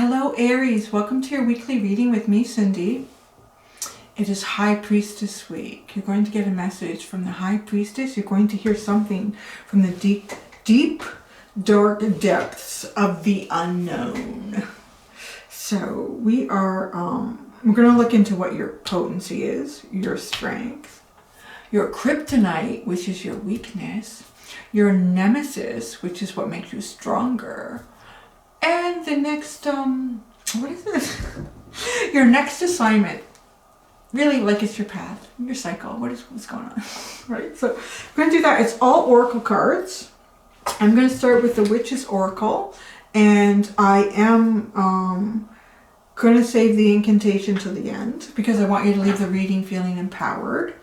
Hello Aries, welcome to your weekly reading with me, Cindy. It is High Priestess week. You're going to get a message from the High Priestess. You're going to hear something from the deep, dark depths of the unknown. So we're going to look into what your potency is, your strength, your kryptonite, which is your weakness, your nemesis, which is what makes you stronger, and the next, what is it? Your next assignment. Really, like, it's your path, your cycle. What's going on? Right, so we're going to do that. It's all oracle cards. I'm going to start with the Witch's Oracle, and I am going to save the incantation to the end because I want you to leave the reading feeling empowered.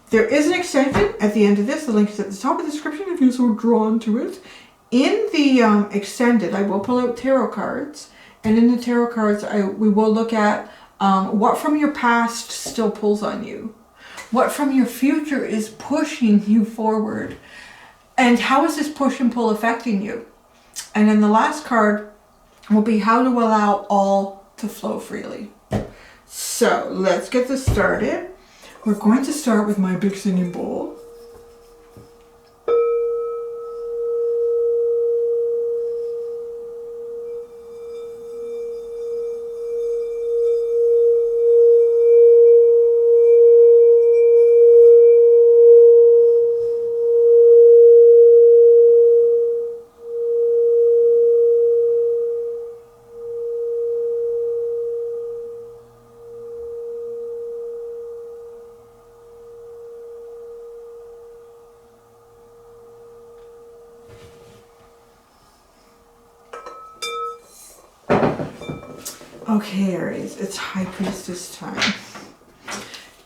There is an extension at the end of this. The link is at the top of the description if you're so drawn to it. In the extended, I will pull out tarot cards, and in the tarot cards, we will look at what from your past still pulls on you, what from your future is pushing you forward, and how is this push and pull affecting you. And then the last card will be how to allow all to flow freely. So let's get this started. We're going to start with my big singing bowl. Okay, Aries, it's High Priestess time.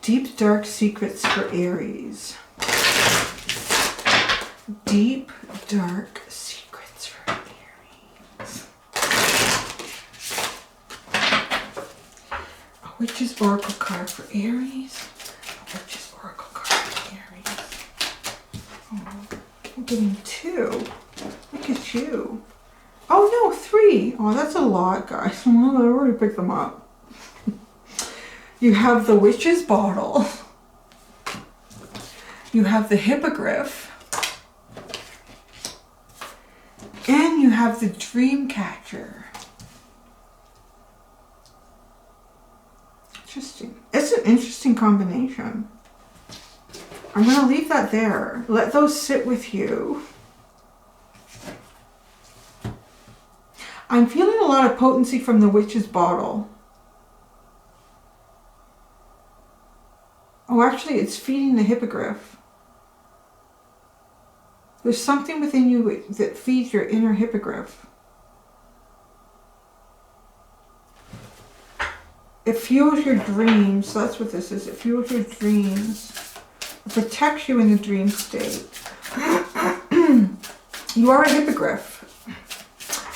Deep, dark secrets for Aries. Deep, dark secrets for Aries. A Witch's Oracle card for Aries. A Witch's Oracle card for Aries. Oh, I'm getting two. Look at you. Oh no, three. Oh, that's a lot, guys. I already picked them up. You have the Witch's Bottle. You have the Hippogriff. And you have the Dream Catcher. Interesting. It's an interesting combination. I'm going to leave that there. Let those sit with you. I'm feeling a lot of potency from the Witch's Bottle. Oh, actually, it's feeding the Hippogriff. There's something within you that feeds your inner Hippogriff. It fuels your dreams. That's what this is. It fuels your dreams. It protects you in the dream state. You are a Hippogriff.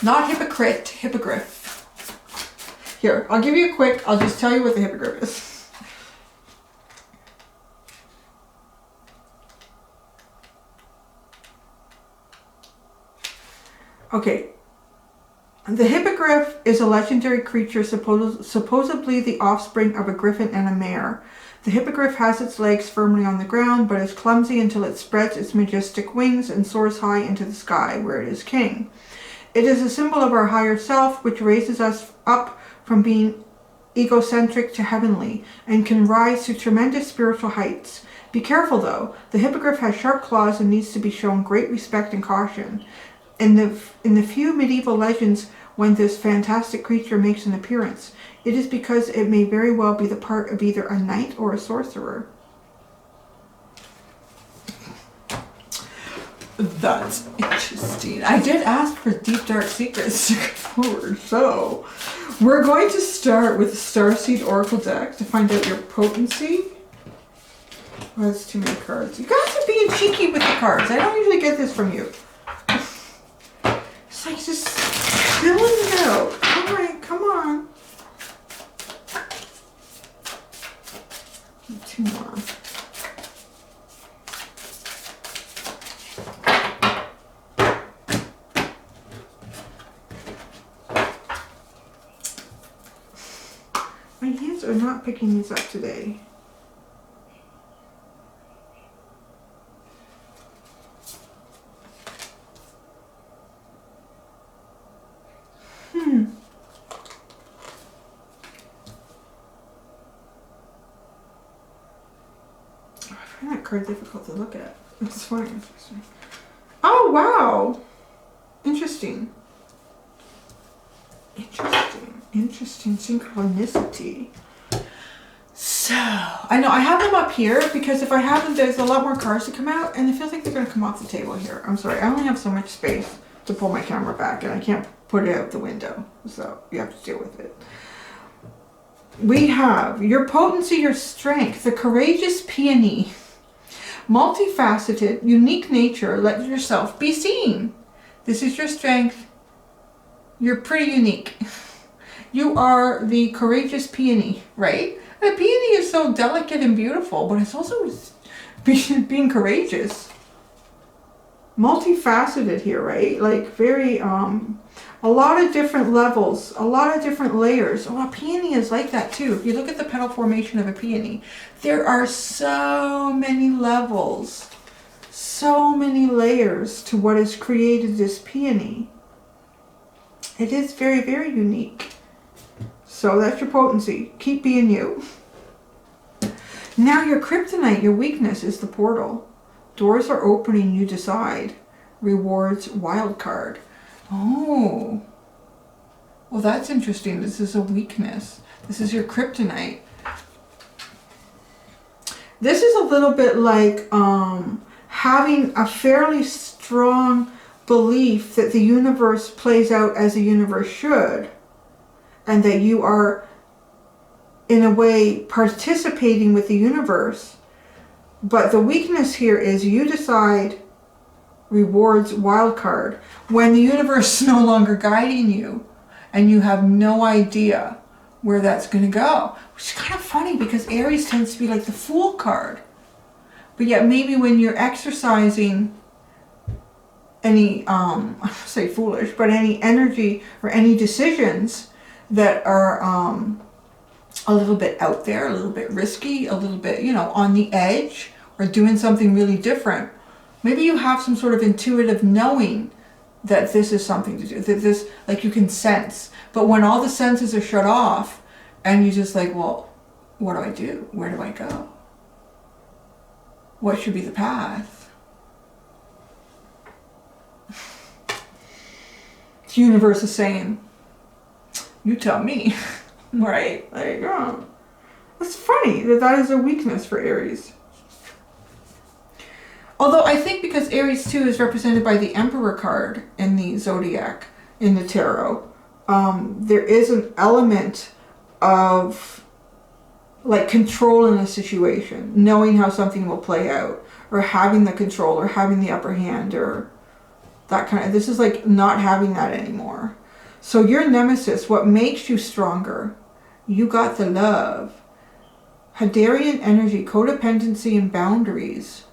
Not hypocrite, Hippogriff. Here, I'll give you a quick, I'll just tell you what the Hippogriff is. Okay. The Hippogriff is a legendary creature supposedly the offspring of a griffin and a mare. The Hippogriff has its legs firmly on the ground, but is clumsy until it spreads its majestic wings and soars high into the sky, where it is king. It is a symbol of our higher self, which raises us up from being egocentric to heavenly, and can rise to tremendous spiritual heights. Be careful though, the Hippogriff has sharp claws and needs to be shown great respect and caution. In the few medieval legends when this fantastic creature makes an appearance, it is because it may very well be the part of either a knight or a sorcerer. That's interesting. I did ask for deep dark secrets to go forward, so we're going to start with the Starseed Oracle deck to find out your potency. Oh, that's too many cards. You guys are being cheeky with the cards. I don't usually get this from you. It's like just filling it out. Alright, come on. Two more. My hands are not picking these up today. I find that card difficult to look at. It's fine. Oh, wow. Interesting. Interesting synchronicity. So, I know I have them up here because if I have them, there's a lot more cards to come out and it feels like they're going to come off the table here. I'm sorry, I only have so much space to pull my camera back and I can't put it out the window. So, you have to deal with it. We have your potency, your strength, the courageous peony, multifaceted, unique nature, let yourself be seen. This is your strength. You're pretty unique. You are the courageous peony, right? The peony is so delicate and beautiful, but it's also being courageous. Multifaceted here, right? Like very, a lot of different levels, a lot of different layers. Oh, a peony is like that too. If you look at the petal formation of a peony, there are so many levels, so many layers to what has created this peony. It is very, very unique. So that's your potency. Keep being you. Now your kryptonite, your weakness, is the portal. Doors are opening, you decide. Rewards, wild card. Oh. Well, that's interesting. This is a weakness. This is your kryptonite. This is a little bit like having a fairly strong belief that the universe plays out as the universe should, and that you are in a way participating with the universe. But the weakness here is you decide, rewards, wild card, when the universe is no longer guiding you and you have no idea where that's going to go. Which is kind of funny because Aries tends to be like the Fool card. But yet maybe when you're exercising any, I don't say foolish, but any energy or any decisions that are a little bit out there, a little bit risky, a little bit, you know, on the edge, or doing something really different, maybe you have some sort of intuitive knowing that this is something to do, that this, like you can sense. But when all the senses are shut off and you're just like, well, what do I do? Where do I go? What should be the path? The universe is saying, you tell me, right? There you go. It's funny that that is a weakness for Aries. Although I think because Aries too is represented by the Emperor card in the Zodiac, in the Tarot, there is an element of like control in a situation, knowing how something will play out, or having the control, or having the upper hand, or that kind of, this is like not having that anymore. So your Nemesis, what makes you stronger? You got the love. Hadarian energy, codependency, and boundaries.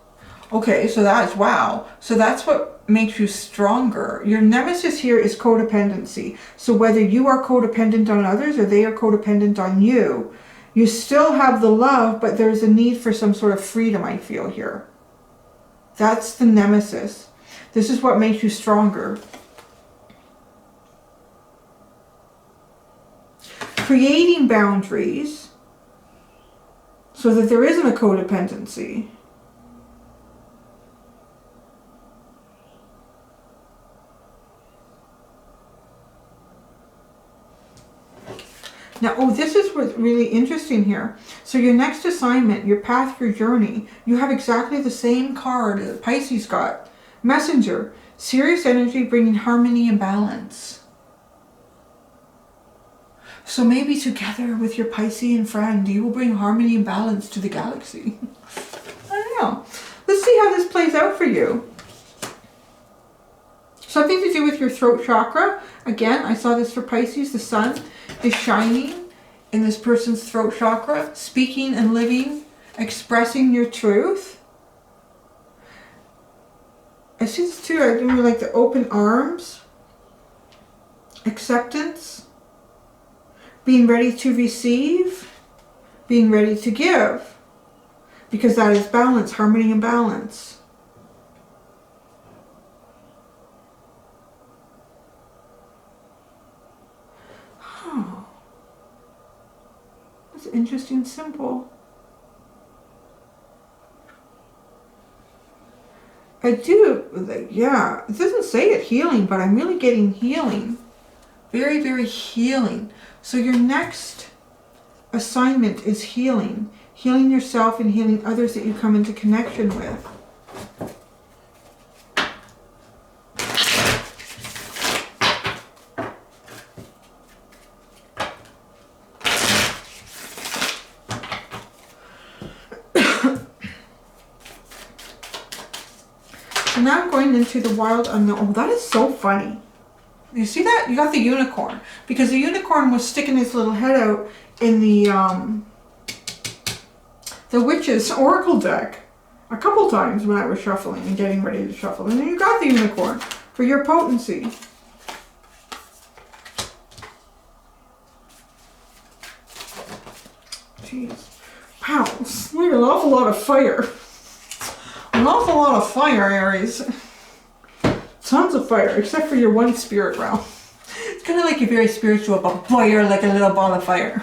Okay, so that's, wow. So that's what makes you stronger. Your Nemesis here is codependency. So whether you are codependent on others or they are codependent on you, you still have the love, but there's a need for some sort of freedom, I feel here. That's the Nemesis. This is what makes you stronger. Creating boundaries so that there isn't a codependency. Now, oh, this is what's really interesting here. So your next assignment, your path, your journey, you have exactly the same card that Pisces got. Messenger, serious energy bringing harmony and balance. So maybe together with your Piscean friend, you will bring harmony and balance to the galaxy. I don't know. Let's see how this plays out for you. Something to do with your throat chakra. Again, I saw this for Pisces. The sun is shining in this person's throat chakra, speaking and living, expressing your truth. I see this too. I do like the open arms, acceptance, being ready to receive, being ready to give, because that is balance, harmony and balance. Oh, that's an interesting symbol. I do, yeah, it doesn't say it healing, but I'm really getting healing. Very, very healing. So your next assignment is healing. Healing yourself and healing others that you come into connection with. So now I'm going into the wild unknown. Oh, that is so funny. You see that? You got the unicorn. Because the unicorn was sticking his little head out in the Witch's Oracle deck a couple times when I was shuffling and getting ready to shuffle. And then you got the unicorn for your potency. Jeez. Pounds. We have an awful lot of fire. An awful lot of fire, Aries. Tons of fire, except for your one spirit realm. It's kind of like you're very spiritual, but boy, you're like a little ball of fire.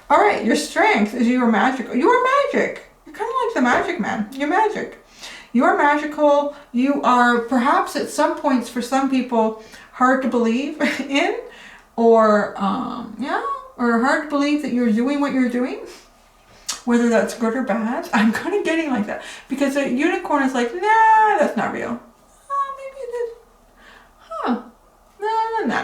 All right, your strength is you are magical. You are magic. You're kind of like the magic man. You're magic. You are magical. You are perhaps at some points for some people hard to believe in, or yeah, or hard to believe that you're doing what you're doing. Whether that's good or bad, I'm kind of getting like that because a unicorn is like, nah, that's not real. No. Maybe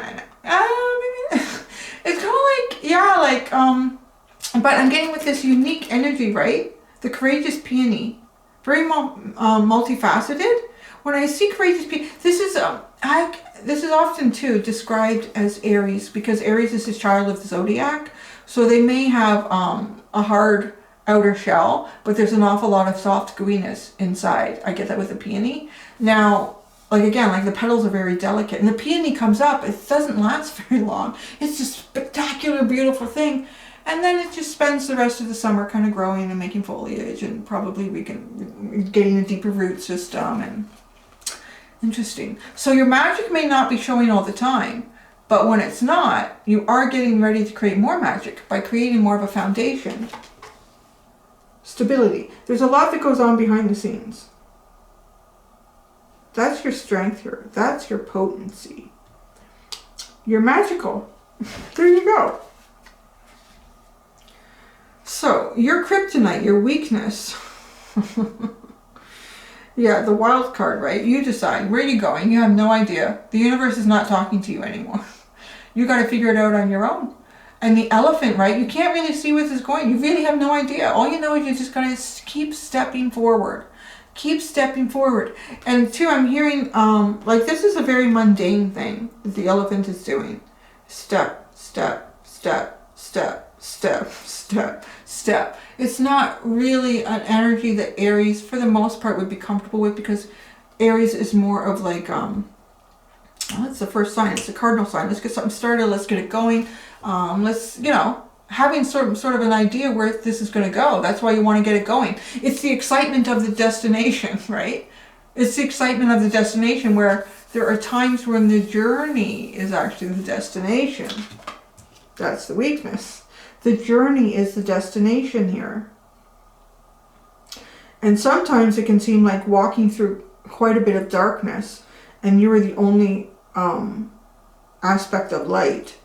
it's kind of like, yeah, like, but I'm getting with this unique energy, right? The courageous peony, very multifaceted. When I see courageous peony, this is often too described as Aries because Aries is his child of the zodiac. So they may have a hard outer shell, but there's an awful lot of soft gooiness inside. I get that with the peony. Now, like again, like the petals are very delicate and the peony comes up, it doesn't last very long. It's this spectacular, beautiful thing. And then it just spends the rest of the summer kind of growing and making foliage and probably getting a deeper root system and interesting. So your magic may not be showing all the time, but when it's not, you are getting ready to create more magic by creating more of a foundation. Stability. There's a lot that goes on behind the scenes. That's your strength here. That's your potency. You're magical. There you go. So, your kryptonite, your weakness. Yeah, the wild card, right? You decide. Where are you going? You have no idea. The universe is not talking to you anymore. You got to figure it out on your own. And the elephant, right? You can't really see where this is going. You really have no idea. All you know is you just got to keep stepping forward. Keep stepping forward. And two, I'm hearing, like this is a very mundane thing that the elephant is doing. Step, step, step, step, step, step, step. It's not really an energy that Aries, for the most part, would be comfortable with because Aries is more of like, well, it's the first sign. It's the cardinal sign. Let's get something started. Let's get it going. Let's, you know, having sort of an idea where this is going to go. That's why you want to get it going. It's the excitement of the destination, right? It's the excitement of the destination where there are times when the journey is actually the destination. That's the weakness. The journey is the destination here. And sometimes it can seem like walking through quite a bit of darkness and you're the only aspect of light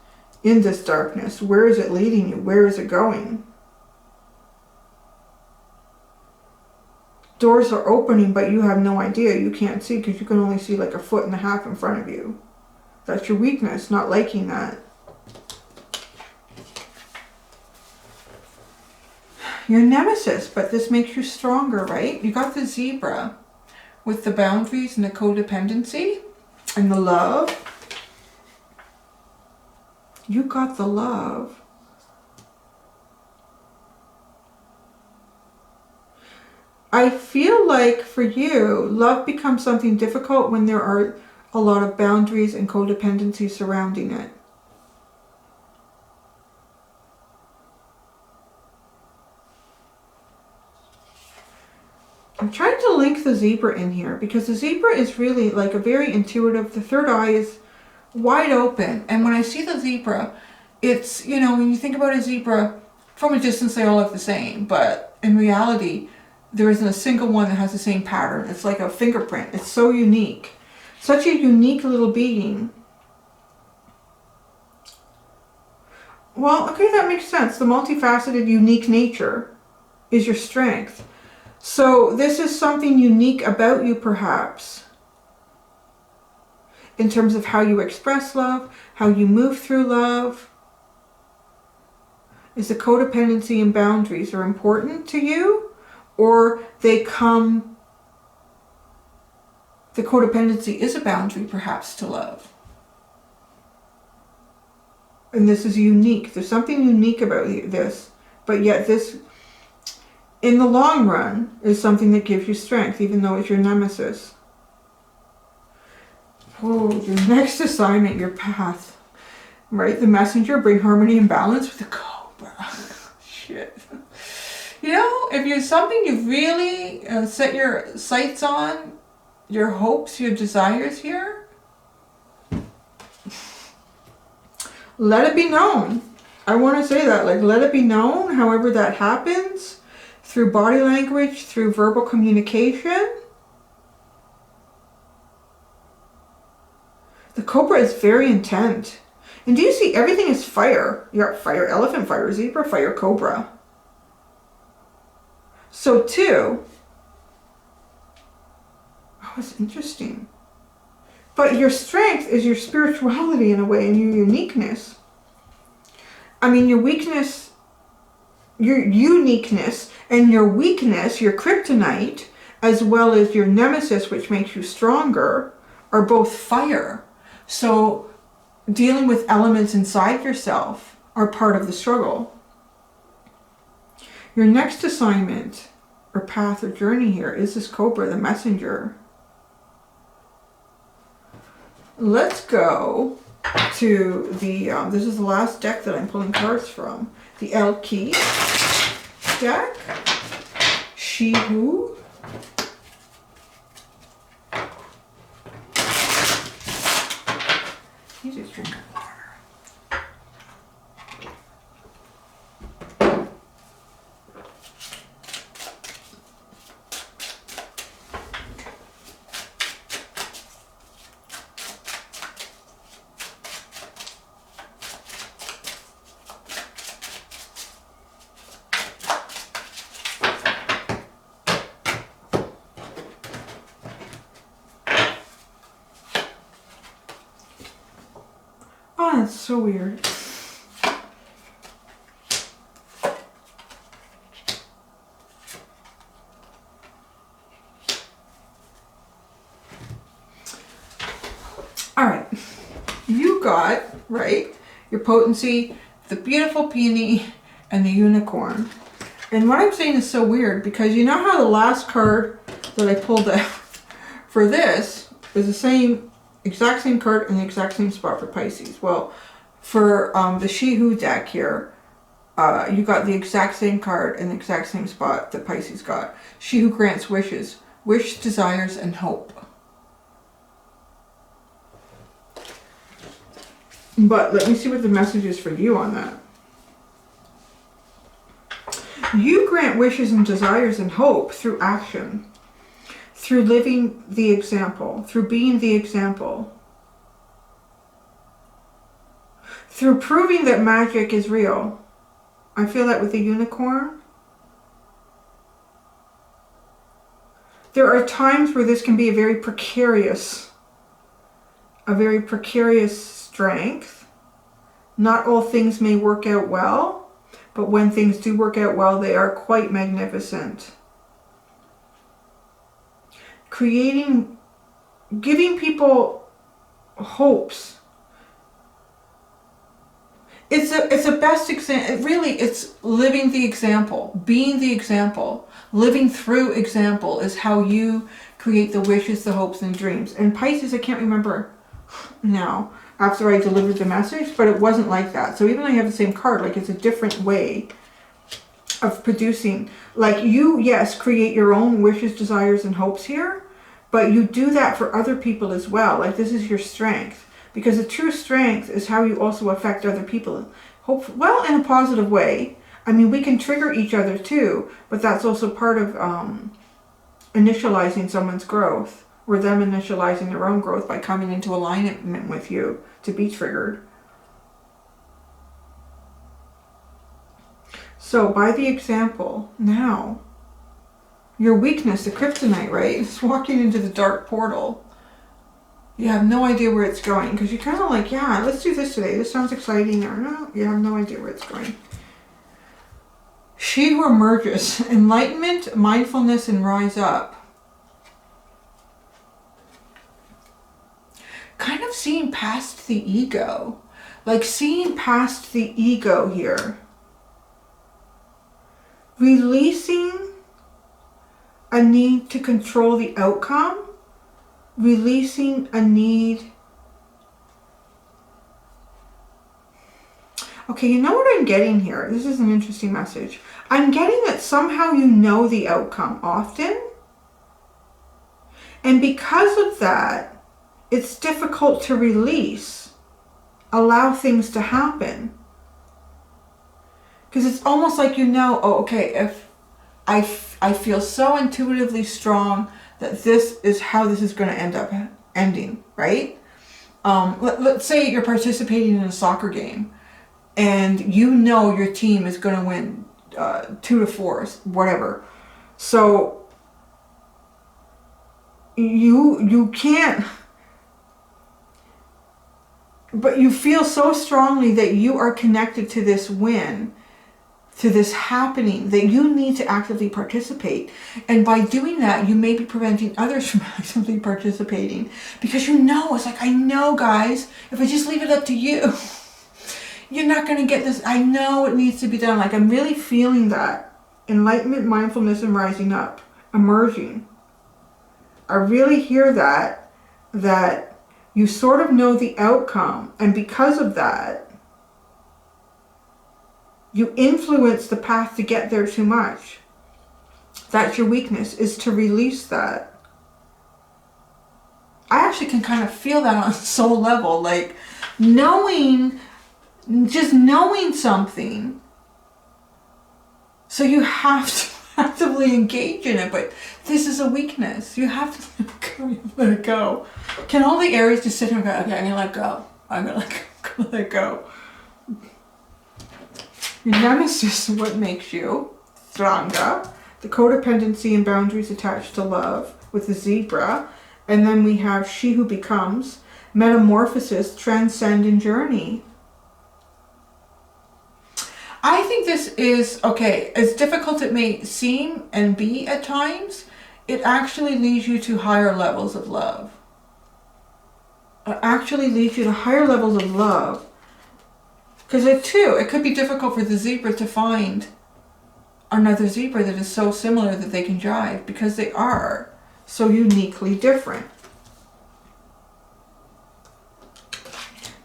in this darkness. Where is it leading you? Where is it going? Doors are opening, but you have no idea. You can't see because you can only see like 1.5 feet in front of you. That's your weakness, not liking that. Your Nemesis, but this makes you stronger, right? You got the zebra with the boundaries and the codependency and the love. You got the love. I feel like for you, love becomes something difficult when there are a lot of boundaries and codependency surrounding it. I'm trying to link the zebra in here because the zebra is really like a very intuitive, the third eye is wide open. And when I see the zebra, it's, you know, when you think about a zebra, from a distance they all look the same, but in reality, there isn't a single one that has the same pattern. It's like a fingerprint. It's so unique. Such a unique little being. Well, okay, that makes sense. The multifaceted, unique nature is your strength. So this is something unique about you, perhaps, in terms of how you express love, how you move through love. Is the codependency and boundaries are important to you, or they come, the codependency is a boundary perhaps to love. And this is unique. There's something unique about this, but yet this, in the long run, is something that gives you strength, even though it's your nemesis. Oh, your next assignment, your path. Right? The messenger, bring harmony and balance with the cobra. Shit. You know, if you're something you really set your sights on, your hopes, your desires here, let it be known. I want to say that, like, let it be known, however that happens, through body language, through verbal communication. The cobra is very intent. And do you see everything is fire? You got fire elephant, fire zebra, fire cobra. So too, oh, it's interesting. But your strength is your spirituality in a way, and your uniqueness. I mean, your weakness, your uniqueness, and your weakness, your kryptonite, as well as your nemesis, which makes you stronger, are both fire. So dealing with elements inside yourself are part of the struggle. Your next assignment or path or journey here is this cobra, the messenger. Let's go to the, this is the last deck that I'm pulling cards from. The El Key deck. She Who. You just drink water. Oh, that's so weird. All right, you got, right, your potency, the beautiful peony, and the unicorn. And what I'm saying is so weird because you know how the last card that I pulled out for this is the same, exact same card in the exact same spot for Pisces. Well, for the She Who deck here, you got the exact same card in the exact same spot that Pisces got. She Who grants wishes, wish, desires, and hope. But let me see what the message is for you on that. You grant wishes and desires and hope through action, through living the example, through being the example, through proving that magic is real. I feel that with the unicorn. There are times where this can be a very precarious strength. Not all things may work out well, but when things do work out well, they are quite magnificent. Giving people hopes. It's a best example. Really, it's living the example, being the example, living through example is how you create the wishes, the hopes, and dreams. And Pisces, I can't remember now after I delivered the message, but it wasn't like that. So even though you have the same card, like it's a different way of producing. Like you, yes, create your own wishes, desires, and hopes here, but you do that for other people as well. Like this is your strength, because the true strength is how you also affect other people. Well, in a positive way. I mean, we can trigger each other too, but that's also part of initializing someone's growth, or them initializing their own growth by coming into alignment with you to be triggered. So by the example, now, your weakness, the kryptonite, right? It's walking into the dark portal. You have no idea where it's going, because you're kind of like, yeah, let's do this today. This sounds exciting. Or no, you have no idea where it's going. She who emerges, enlightenment, mindfulness, and rise up. Kind of seeing past the ego. Like seeing past the ego here. Releasing a need to control the outcome. Releasing a need. Okay, you know what I'm getting here? This is an interesting message. I'm getting that somehow you know the outcome often. And because of that, it's difficult to release. Allow things to happen. Because it's almost like you know, oh, okay, if I feel so intuitively strong that this is how this is going to end up ending, right? Let's say you're participating in a soccer game and you know your team is going to win 2-4, whatever. So you can't, but you feel so strongly that you are connected to this win, to this happening, that you need to actively participate. And by doing that, you may be preventing others from actively participating, because you know, it's like, I know, guys, if I just leave it up to you, you're not going to get this. I know it needs to be done. Like, I'm really feeling that. Enlightenment, mindfulness, and rising up. Emerging. I really hear that you sort of know the outcome. And because of that, you influence the path to get there too much. That's your weakness, is to release that. I actually can kind of feel that on a soul level. Like, just knowing something. So you have to actively engage in it, but this is a weakness. You have to let it go. Can all the Aries just sit here and go, okay, I'm gonna let go. I'm gonna let go. Your Nemesis is what makes you stronger. The codependency and boundaries attached to love with the zebra. And then we have she who becomes. Metamorphosis, transcend, and journey. I think this is, okay, as difficult it may seem and be at times, it actually leads you to higher levels of love. It actually leads you to higher levels of love. Because it could be difficult for the zebra to find another zebra that is so similar that they can jive, because they are so uniquely different.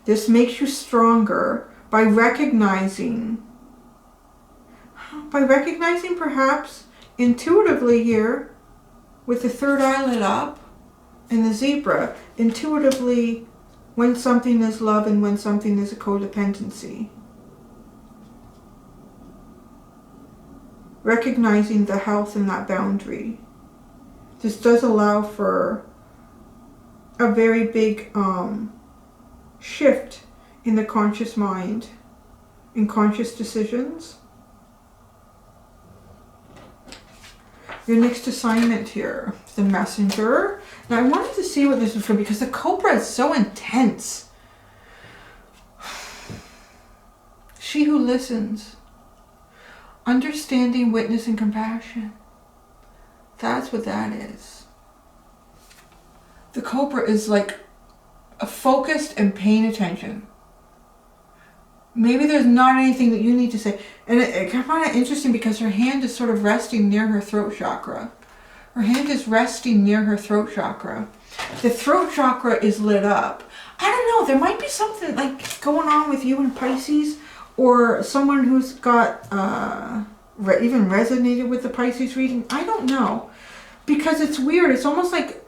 This makes you stronger by recognizing perhaps intuitively here with the third eye lit up and the zebra, intuitively when something is love and when something is a codependency. Recognizing the health in that boundary. This does allow for a very big shift in the conscious mind, in conscious decisions. Your next assignment here, the messenger. Now I wanted to see what this was from, because the cobra is so intense. She who listens. Understanding, witness, and compassion. That's what that is. The cobra is like a focused and paying attention. Maybe there's not anything that you need to say. And I find it interesting because her hand is sort of resting near her throat chakra. Her hand is resting near her throat chakra. The throat chakra is lit up. I don't know, there might be something like going on with you in Pisces, or someone who's got even resonated with the Pisces reading. I don't know. Because it's weird. It's almost like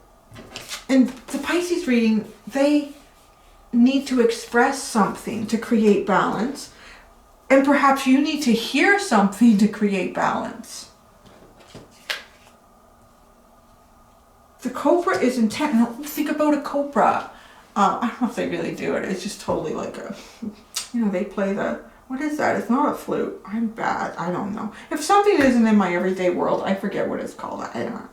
in the Pisces reading, they need to express something to create balance. And perhaps you need to hear something to create balance. The cobra is intent. Now, think about a cobra. I don't know if they really do it. It's just totally like a, you know, they play the, what is that? It's not a flute. I'm bad. I don't know. If something isn't in my everyday world, I forget what it's called. I don't know.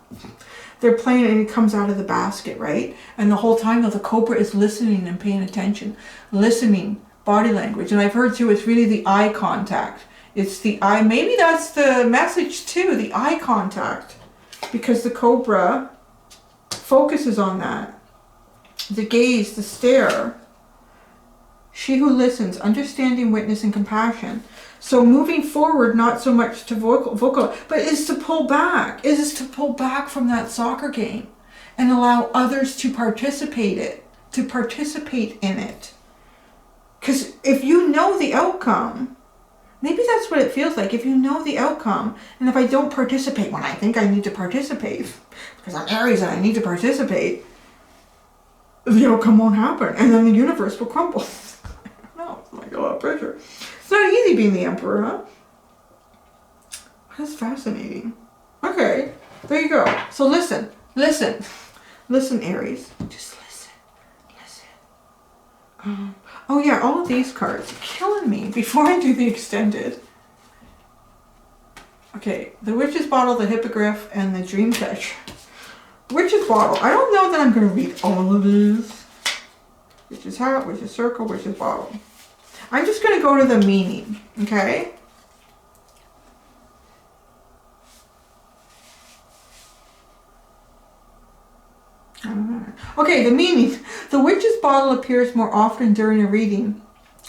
They're playing it and it comes out of the basket, right? And the whole time though, the cobra is listening and paying attention. Listening, body language. And I've heard too, it's really the eye contact. It's the eye. Maybe that's the message too, the eye contact. Because the cobra focuses on that. The gaze, the stare. She who listens, understanding, witness, and compassion. So moving forward, not so much to vocal, but is to pull back. Is to pull back from that soccer game and allow others to participate in it. Because if you know the outcome, maybe that's what it feels like. If you know the outcome, and if I don't participate when I think I need to participate, because I'm Aries and I need to participate, the outcome won't happen, and then the universe will crumble. No, it's like a lot of pressure. It's not easy being the emperor, huh? That's fascinating. Okay, there you go. So listen, Aries. Just listen. Oh yeah, all of these cards are killing me before I do the extended. Okay, the Witch's Bottle, the Hippogriff, and the Dream Catcher. Witch's Bottle. I don't know that I'm going to read all of these. Witch's Hat, Witch's Circle, Witch's Bottle. I'm just going to go to the meaning, okay? Okay, the meaning. The Witch's Bottle appears more often during a reading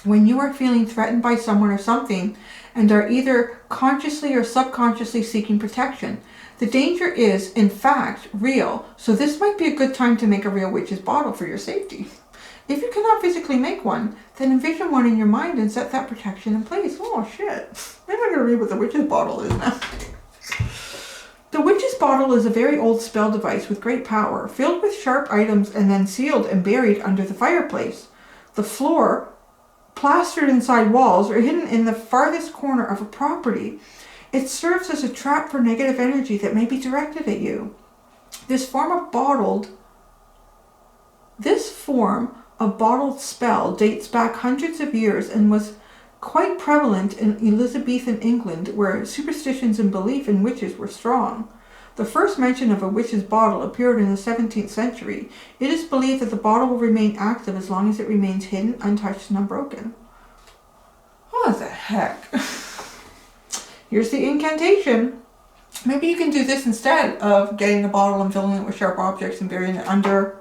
when you are feeling threatened by someone or something and are either consciously or subconsciously seeking protection. The danger is, in fact, real, so this might be a good time to make a real witch's bottle for your safety. If you cannot physically make one, then envision one in your mind and set that protection in place. Oh, shit. Maybe I'm going to read what the witch's bottle is now. The witch's bottle is a very old spell device with great power, filled with sharp items and then sealed and buried under the fireplace, the floor, plastered inside walls, or hidden in the farthest corner of a property. It serves as a trap for negative energy that may be directed at you. This form of bottled spell dates back hundreds of years and was quite prevalent in Elizabethan England, where superstitions and belief in witches were strong. The first mention of a witch's bottle appeared in the 17th century. It is believed that the bottle will remain active as long as it remains hidden, untouched, and unbroken. What the heck? Here's the incantation. Maybe you can do this instead of getting a bottle and filling it with sharp objects and burying it under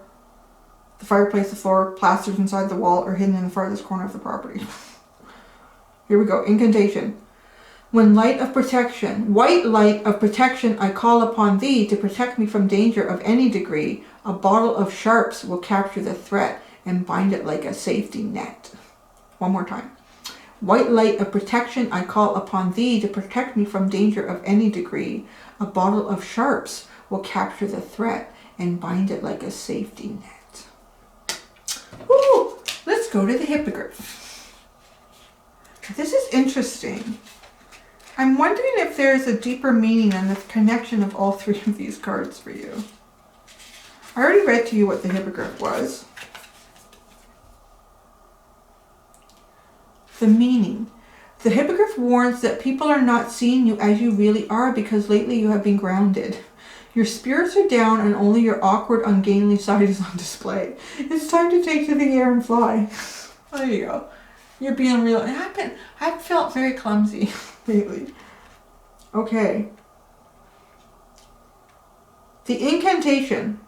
the fireplace, the floor, plastered inside the wall, or hidden in the farthest corner of the property. Here we go. Incantation. When white light of protection, I call upon thee to protect me from danger of any degree. A bottle of sharps will capture the threat and bind it like a safety net. One more time. White light of protection, I call upon thee to protect me from danger of any degree. A bottle of sharps will capture the threat and bind it like a safety net. Woo! Let's go to the Hippogriff. This is interesting. I'm wondering if there's a deeper meaning and the connection of all three of these cards for you. I already read to you what the Hippogriff was. The meaning. The Hippogriff warns that people are not seeing you as you really are because lately you have been grounded. Your spirits are down and only your awkward, ungainly side is on display. It's time to take to the air and fly. There you go. You're being real. I've felt very clumsy lately. Okay. The incantation.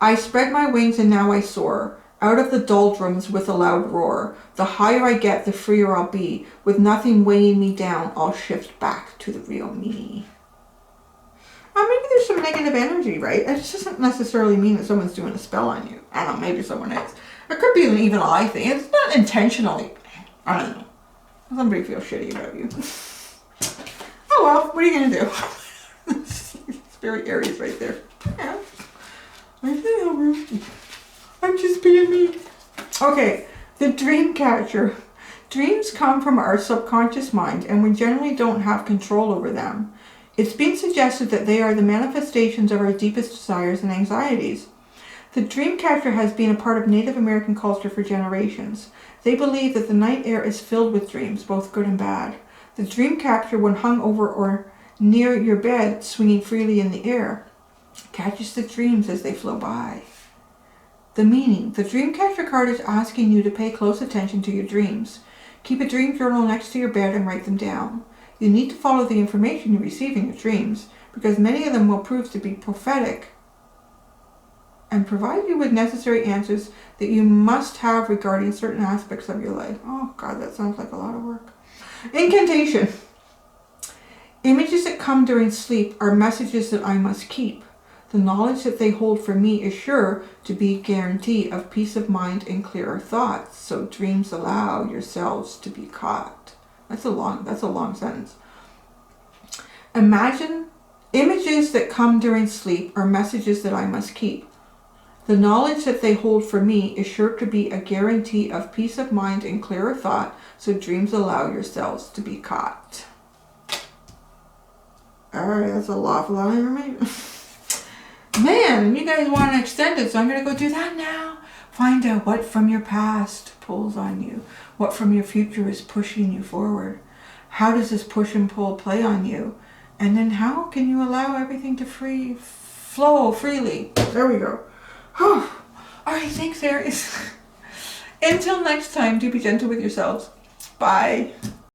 I spread my wings and now I soar. Out of the doldrums with a loud roar. The higher I get, the freer I'll be. With nothing weighing me down, I'll shift back to the real me. Maybe there's some negative energy, right? It doesn't necessarily mean that someone's doing a spell on you. I don't know, maybe someone is. It could be an evil eye thing. It's not intentionally. I don't know. Somebody feels shitty about you. Oh well, what are you gonna do? It's very Aries right there. Yeah. I'm just being me. Okay, the dream catcher. Dreams come from our subconscious mind, and we generally don't have control over them. It's been suggested that they are the manifestations of our deepest desires and anxieties. The dream catcher has been a part of Native American culture for generations. They believe that the night air is filled with dreams, both good and bad. The dream catcher, when hung over or near your bed, swinging freely in the air, catches the dreams as they flow by. The meaning. The dream catcher card is asking you to pay close attention to your dreams. Keep a dream journal next to your bed and write them down. You need to follow the information you receive in your dreams, because many of them will prove to be prophetic and provide you with necessary answers that you must have regarding certain aspects of your life. Oh God, that sounds like a lot of work. Incantation. Images that come during sleep are messages that I must keep. The knowledge that they hold for me is sure to be a guarantee of peace of mind and clearer thoughts. So dreams allow yourselves to be caught. That's a long sentence. Imagine images that come during sleep are messages that I must keep. The knowledge that they hold for me is sure to be a guarantee of peace of mind and clearer thought. So dreams allow yourselves to be caught. Alright, that's a lot of information. Man, you guys want to extend it, so I'm going to go do that now. Find out what from your past pulls on you. What from your future is pushing you forward. How does this push and pull play on you? And then how can you allow everything to flow freely? There we go. Alright, thanks Aries. Until next time, do be gentle with yourselves. Bye.